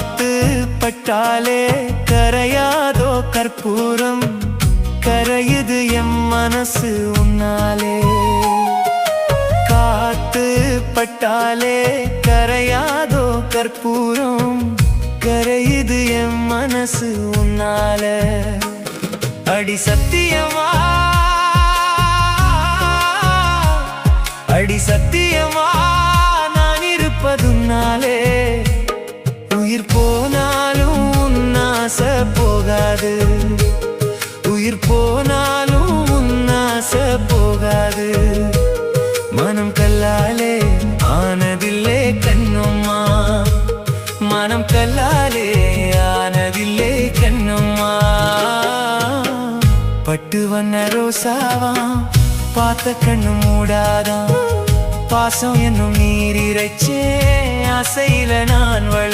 காத்து பட்டாலே கரையாதோ கற்பூரம், கரையுது எம் மனசு உன்னாலே. காத்து பட்டாலே கரையாதோ கற்பூரம், கரையுது எம் மனசு உன்னால. அடி சத்தியமா, அடி சத்தியமா நான் இருப்பதுன்னாலே. உயிர் போனாலும் உன்னாச போகாது, உயிர் போனாலும் உன்னாச போகாது. மனம் கல்லாலே ஆனதில்லே கண்ணும்மா, மனம் கல்லாலே ஆனதில்லே கண்ணும்மா. பட்டு வண்ண ரோசாவா பார்த்த கண்ணு மூடாதான், பாசம் என்னும் நீர் இறைச்சே ஆசையில நான் வள